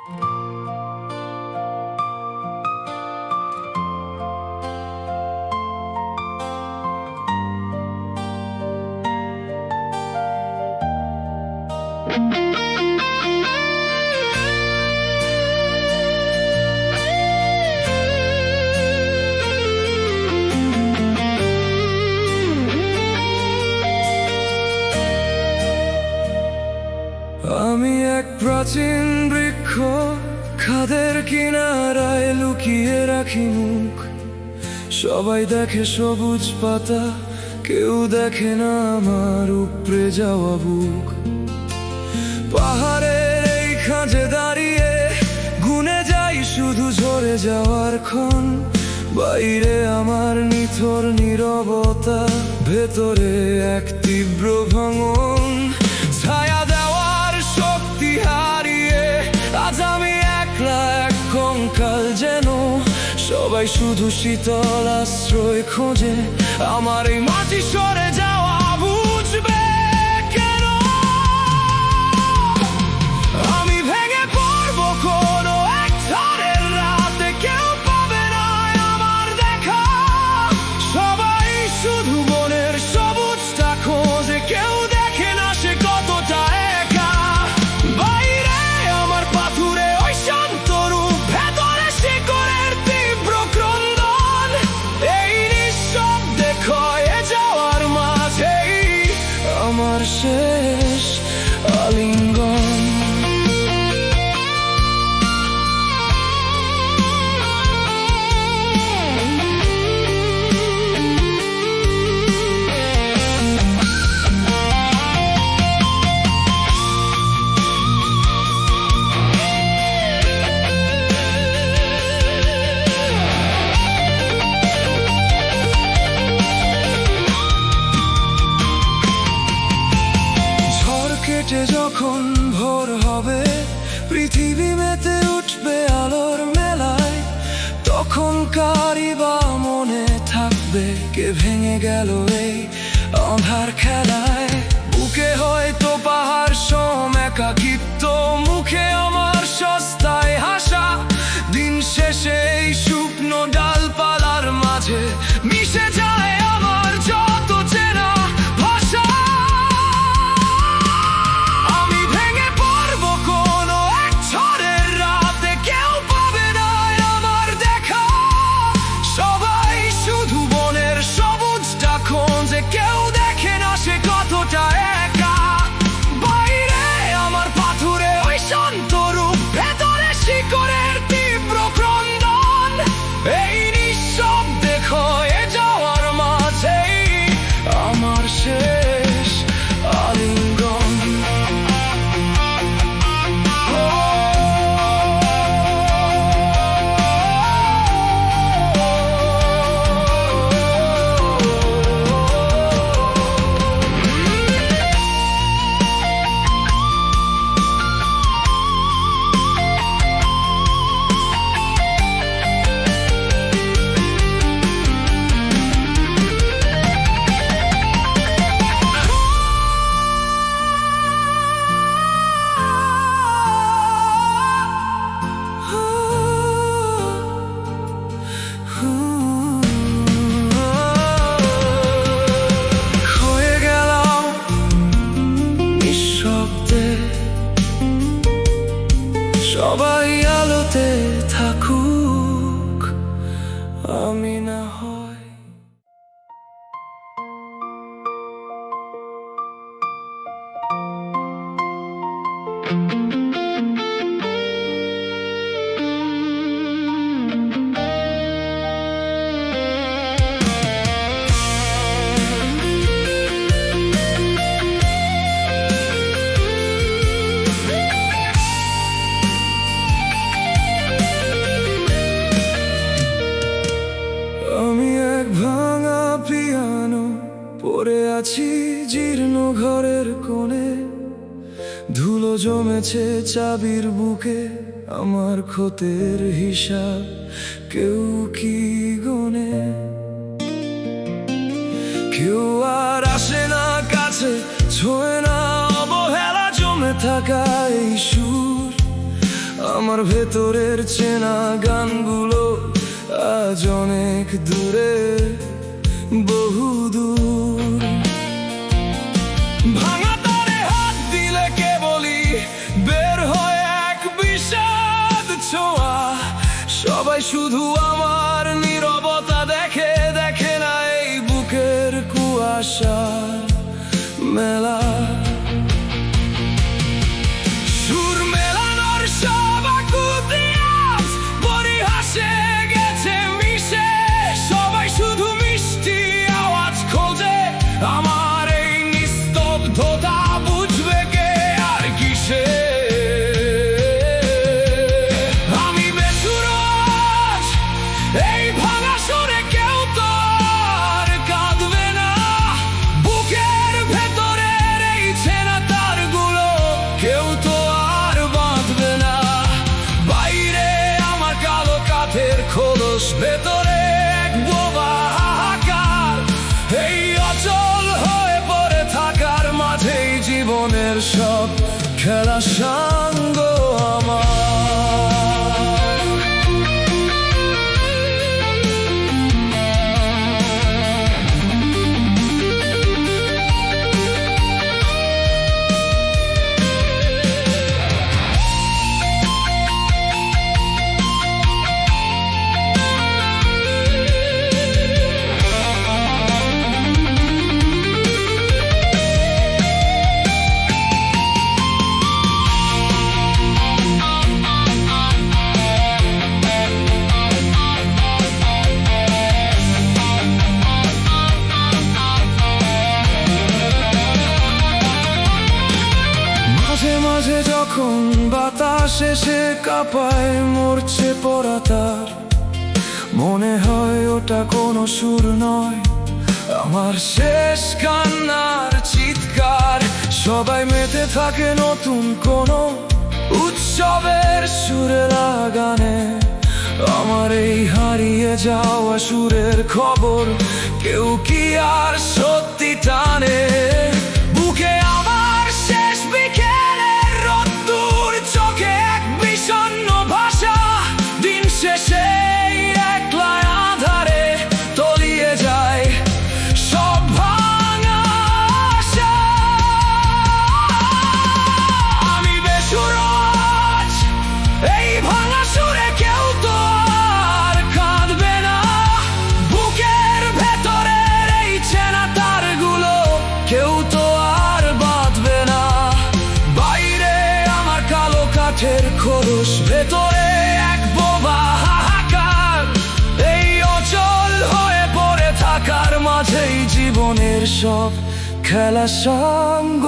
আমি এক প্রাচীন বৃক্ষ, খাদের কিনারায় লুকিয়ে রাখি মুখ। সবাই দেখে সবুজ পাতা, কেউ দেখে না আমার উপড়ে যাওয়া বুক। পাহাড়ের এই খাঁজে দাঁড়িয়ে গুনে যাই শুধু ঝরে যাওয়ার ক্ষণ। বাইরে আমার নিথর নীরবতা, ভেতরে এক তীব্র ভাঙন। ছায়া দেওয়ার শক্তি হারিয়ে আজ আমি একলা, এক কঙ্কাল যেন। সবাই শুধু শীতল আশ্রয় খোঁজে, আমার এই মাটি সরে যাওয়া বুঝবে কেন? আমি ভেঙে পড়বো কোনো এক ঝড়ের রাতে, কেউ পাবে না আমার দেখা। সবাই শুধু মনের সবুজটা খোঁজে, কেউ দেখে না সে কতটা একা। বাইরে আমার পাথুরে ওই শান্ত রূপ, ভেতরে শিকড়ের তীব্র ক্রন্দন। এই নিঃশব্দে ক্ষয়ে যাওয়ার মাঝেই আমার শেষ আলিঙ্গন। কেটে যখন ভোর হবে, পৃথিবী মেতে উঠবে আলোর মেলায়। তখন কারই বা মনে থাকবে কে ভেঙে গেল এই আঁধার খেলায়। বুকে হয়তো পাহাড় সম একাকিত্ব, মুখে আমার সস্তায় হাসা। দিন শেষে এই শুকনো ডালপালার মাঝে মিশে যায় আমার যত চেনা ভাষা। কেউ দেখে না সে কতটা একা। বাইরে আমার পাথুরে ওই শান্ত রূপ, ভেতরে শিকড়ের তীব্র ক্রন্দন। এই নিঃশব্দে ক্ষয়ে যাওয়ার মাঝেই আমার শেষ আলিঙ্গন। সবাই আলোতে থাকুক, আমি না হয়। পড়ে আছি জীর্ণ ঘরের কোণে, ধুলো জমেছে চাবির বুকে। আমার ক্ষতের হিসাব কেউ কি গোনে? কেউ আর আসে না কাছে, ছোঁয় না অবহেলা জমে থাকা এই সুর। আমার ভেতরের চেনা গানগুলো আজ অনেক দূরে, বহু দূর। ভাঙা তারে হাত দিলে কেবলই বের হয় এক বিষাদ ছোঁয়া। সবাই শুধু আমার নীরবতা দেখে, দেখে না এই বুকের কুয়াশার মেলা। সুর মেলানোর সব আকুতি আজ পরিহাসে গেছে মিশে। সবাই শুধু মিষ্টি আওয়াজ খোঁজে, আমার এই নিস্তব্ধতা বুঝবে কে আর কিসে। আমি বেসুর আজ, এই ভাঙা সুরে কেউ তো আর কাঁদবে না। বুকের ভেতরের এই ছেঁড়া তারগুলো কেউ তো আর বাঁধবে না। বাইরে আমার কালো কাঠের খোলস, ভেতরে এক বোবা হাহাকার। এই অচল হয়ে পড়ে থাকার মাঝেই জীবনের সব খেলা সাঙ্গ আমার। মাঝে মাঝে যখন বাতাস এসে কাঁপায় মরছে পড়া তার, মনে হয় ওটা কোনো সুর নয়, আমার শেষ কান্নার চিৎকার। সবাই মেতে থাকে নতুন কোনো উৎসবের সুরের গানে। আমার এই হারিয়ে যাওয়া সুরের খবর কেউ কি আর সত্যি টানে? বুকে আমার শেষ বিকেলের রোদ্দুর, চোখে এক বিষণ্ণ ভাষা। দিন শেষে একলা আঁধারে তলিয়ে যায় সব ভাঙা আশা। আমি বেসুর আজ, এই ভাঙা সুরে কেউ তো আর কাঁদবে না। বুকের ভেতরের এই চেনা তারগুলো কেউ তো আর বাঁধবে না। বাইরে আমার কালো কাঠের খোলস, ভেতরে এক বোবা হাহাকার। এই অচল হয়ে পড়ে থাকার মাঝেই জীবনের সব খেলা সাঙ্গ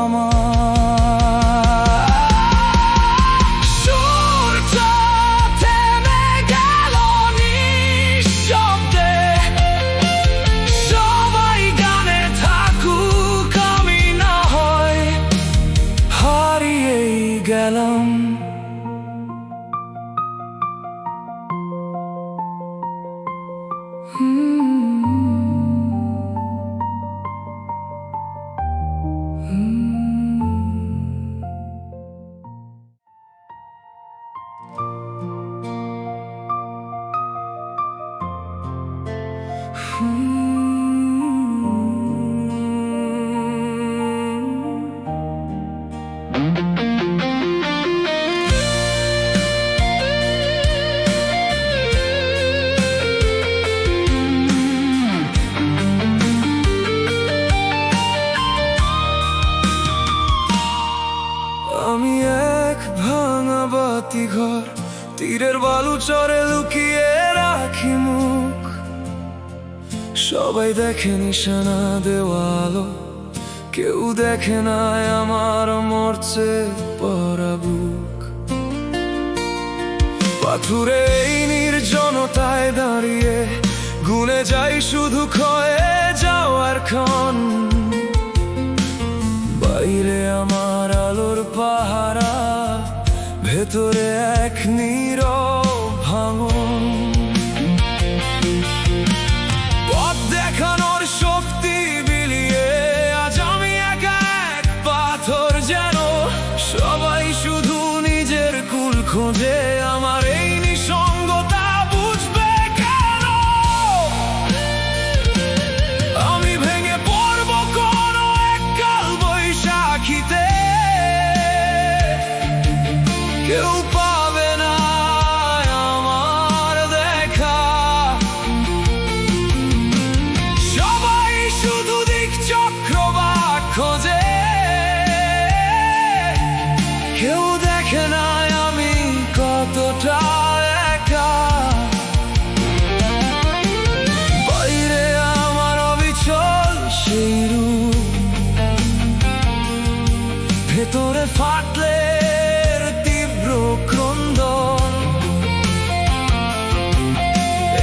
আমার। সূর্য থেমে গেল নিঃশব্দে, সবাই গানে থাকুক, আমি না হয় হারিয়েই গেলাম। আমি এক ভাঙা বাতি ঘর, তীরের বালু চরে লুকিয়ে রাখি মুখ। সবাই দেখে নিশানা দেওয়ালো, কেউ দেখে না আমার মরছে পরা বুক। পাথুরে এই নির্জনতায় দাঁড়িয়ে গুনে যাই শুধু ক্ষয়ে যাওয়ার ক্ষণ। বাইরে আমার আলোর পাহারা, ভেতরে এক নীরব ভাঙন। পথ দেখানোর শক্তি বিলিয়ে আজ আমি এক পাথর যেন। সবাই শুধু নিজের কুল খোঁজে, যে আমার এই নিঃসঙ্গতা বুঝবে কেন? আমি ভেঙে পড়ব কোনো এক কাল বৈশাখীতে, কেউ পাবে না আমার দেখা। সবাই শুধু দিক চক্রবাক খোঁজে, কেউ দেখে না আমি কতটা একা। বাইরে আমার অবিচল সেই রূপ, ভেতরে ফাটলের তীব্র ক্রন্দন।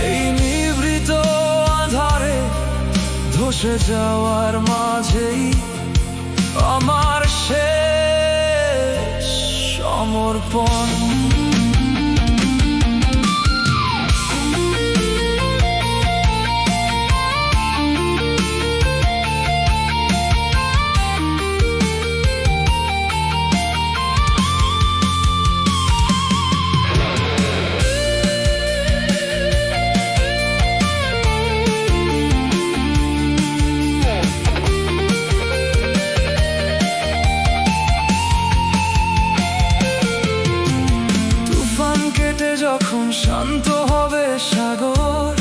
এই নিভৃত আধারে ধসে যাওয়ার মাঝেই আমার শেষ সমর্পণ। যখন শান্ত হবে সাগর,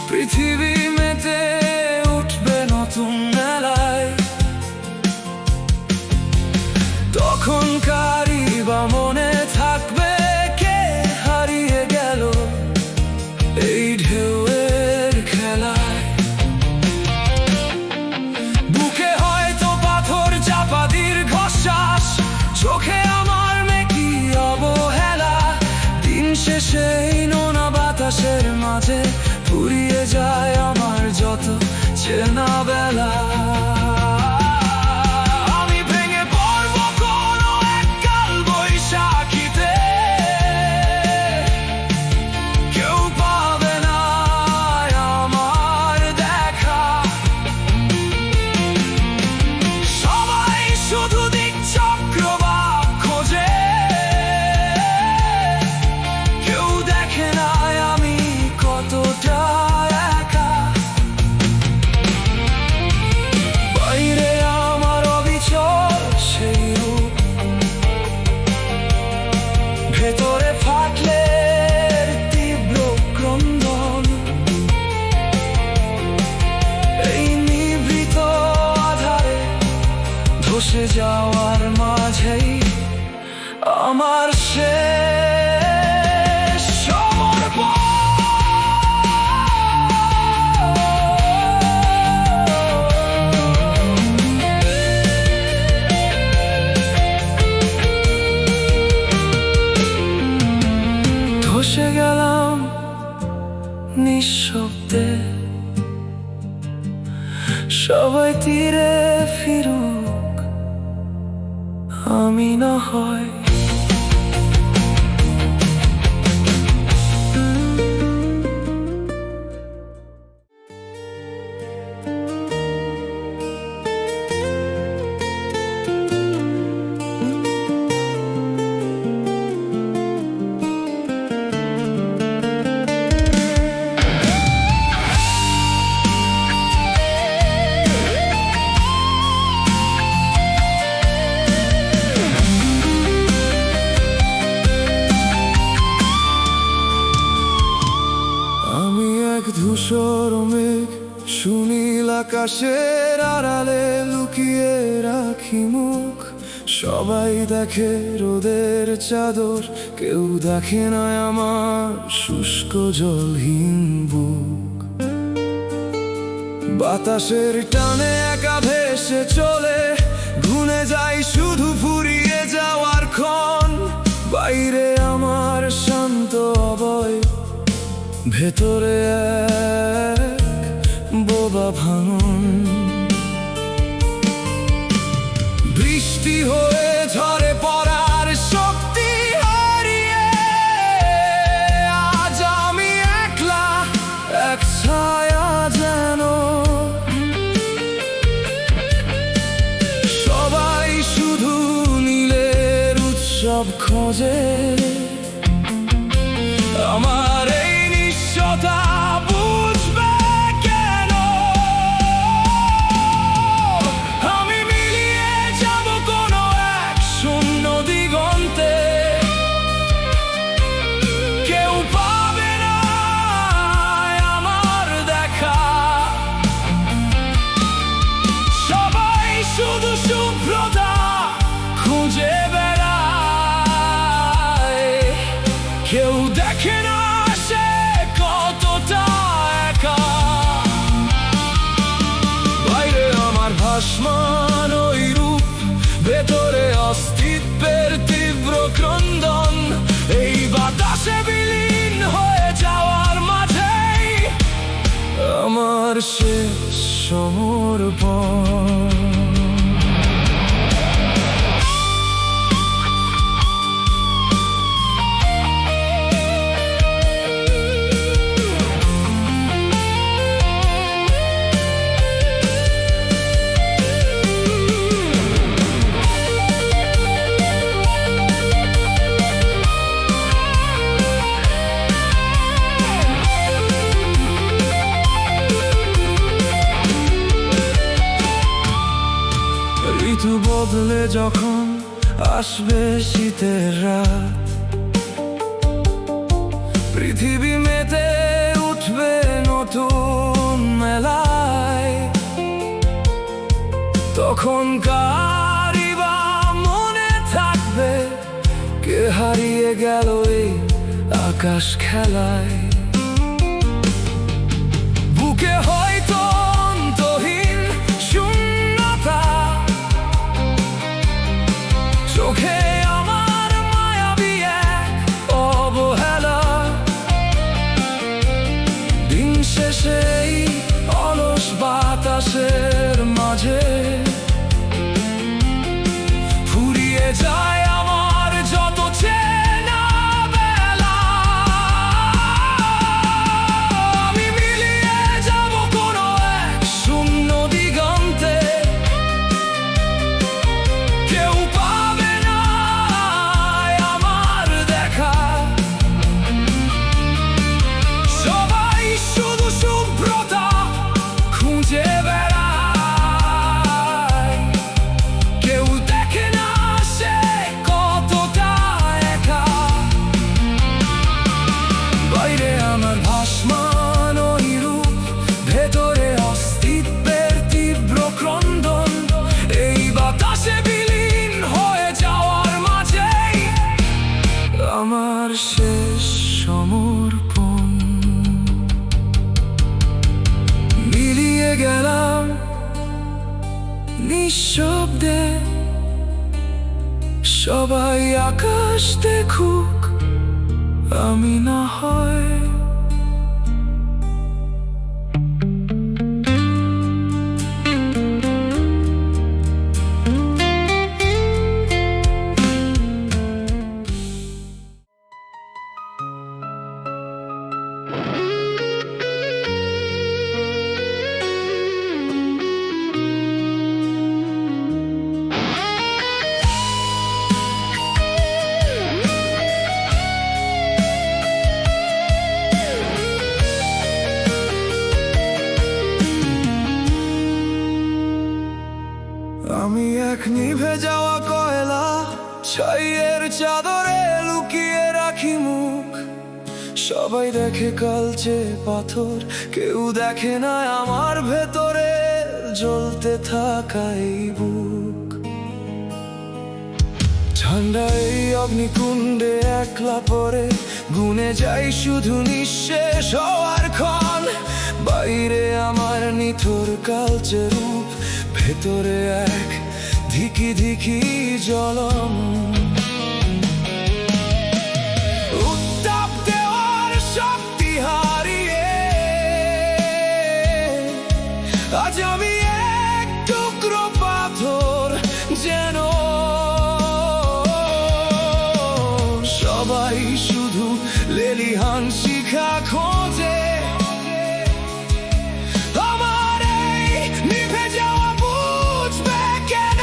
পৃথিবী মেতে উঠবে নতুন মেলায়, তখন কারি বা মনে থাকবে কে হারিয়ে গেল এই ঢেউয়ের খেলায়। বুকে হয়তো পাথর চাপা দীর্ঘশ্বাস, চোখে আমার অবহেলা। দিন শেষে নোনা বাতাসের মাঝে ফুরিয়ে যায় আমার যত চেনা বেলা। আমি ভেঙে পড়ব কোনো এক কাল বৈশাখীতে, কেউ পাবে না আমার দেখা। সবাই শুধু দিক চক্রবাক খোঁজে, ভেতরে ফাটলের তীব্র ক্রন্দন। এই নিভৃত আধারে ধসে যাওয়ার মাঝেই আমার শেষ সমর্পণ। বসে গেলাম নিঃশব্দে, সবাই তীরে ফিরুক, আমি না হয়। ধূসর মেঘ সুনীল আকাশের আড়ালে লুকিয়ে রাখি মুখ। সবাই দেখে রোদের চাদর, কেউ দেখে না আমার শুষ্ক জলহীন বুক। বাতাসের টানে একা ভেসে চলে, ভুলে যাই শুধু ফুরিয়ে যাওয়ার ক্ষণ। বাইরে আমার শান্ত অবয়, ভেতরে এক বোবা ভাঙন। বৃষ্টি হয়ে ঝরে পড়ার শক্তি হারিয়ে আজ আমি একলা, এক ছায়া যেন। সবাই শুধু নীলের উৎস সব খোঁজে। আমার এই নিঃস্বতা বুঝবে কেন? আমি মিলিয়ে যাব কোনো এক শূন্য দিগন্তে। কেউ পাবে না আমার দেখা, সবাই শুধু শুভ্রতা খুঁজে বেড়ায়। কেউ দেখে না সে কতটা একা। বাইরে আমার ভাসমান ওই রূপ, ভেতরে অস্তিত্বের তীব্র ক্রন্দন। এই বাতাসে বিলীন হয়ে যাওয়ার মাঝেই আমার শেষ সমর্পণ। ঋতু বদলে যখন আসবে শীতের রাত, পৃথিবী মেতে উঠবে নতুন মেলায়। তখন কারই বা মনে থাকবে কে হারিয়ে গেল এই আকাশ খেলায়। বুকে হয়তো অন্তহীন শূন্যতা, চোখে আমার মায়াবী এক অবহেলা। দিন শেষে এই অলস বাতাসের মাঝে ফুরিয়ে যায় আমার যত চেনা বেলা। আমি মিলিয়ে যাব কোনো এক শূন্য দিগন্তে। কেউ পাবে না আমার দেখা, সবাই শুধু শুভ্রতা খুঁজে বেড়ায়। কেউ দেখে না সে কতটা একা। বাইরে আমার ভাসমান ওই রূপ, ভেতরে অস্তিত্বের তীব্র ক্রন্দন। এই বাতাসে বিলীন হয়ে যাওয়ার মাঝেই আমার শেষ সমর্পণ। মিলিয়ে গেলাম নিঃশব্দে, সবাই আকাশ দেখুক, আমি না হয়। আমি এক নিভে যাওয়া কয়লা, ছাইয়ের চাদরে লুকিয়ে রাখি মুখ। সবাই দেখে কালচে পাথর, কেউ দেখে না আমার ভেতরে জ্বলতে থাকা এই বুক। ঠান্ডা এই অগ্নিকুণ্ডে একলা পরে গুনে যাই শুধু নিঃশেষ হওয়ার ক্ষণ। বাইরে আমার নিথর কালচে রূপ, ভেতরে এক ধিকি ধিকি জ্বলন। উত্তাপ দেওয়ার শক্তি হারিয়ে আজ আমি এক টুকরো পাথর যেন। সবাই শুধু লেলিহান শিখা খোঁজে, আমার এই নিভে যাওয়া বুঝবে কেন?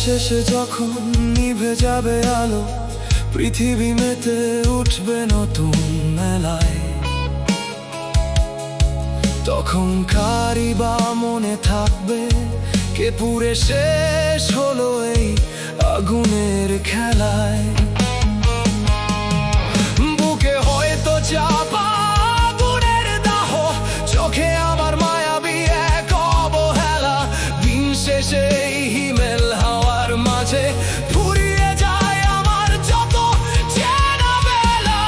শেষে যখন নিভে যাবে আলো, পৃথিবী মেতে উঠবে নতুন মেলায়। তখন কারি বা মনে থাকবে কে পুড়ে শেষ হলো এই আগুনের খেলায়। বুকে হয়তো চাপা আগুনের দাহ, চোখে আমার মায়াবী এক অবহেলা। দিন শেষে এই হিমেল হাওয়ার মাঝে ফুরিয়ে যায় আমার যত চেনা বেলা।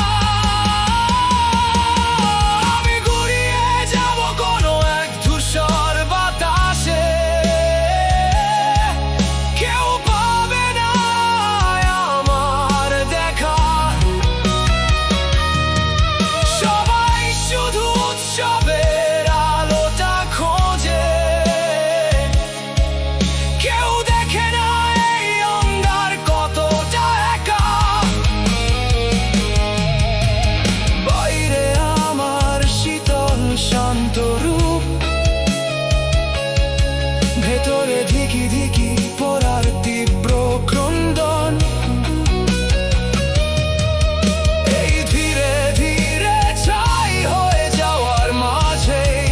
আমি গুড়িয়ে যাব কোনো এক ধূসর বাতাসে, কেউ পাবে না আমার দেখা। সবাই শুধু উৎসবের আলোটা খোঁজে, কেউ দেখে না এই অন্ধকার কতটা একা। বাইরে আমার শীতল শান্ত রূপ, ভেতরে ধিকি ধিকি পড়ার তীব্র ক্রন্দন। এই ধীরে ধীরে ছাই হয়ে যাওয়ার মাঝেই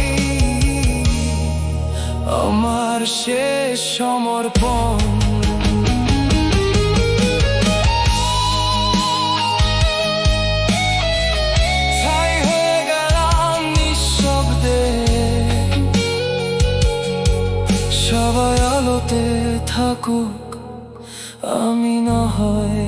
আমার শেষ সমর্পণ। ছাই হয়ে গেলাম নিঃশব্দে, সবাই আলোতে থাকুক, আমি না হয়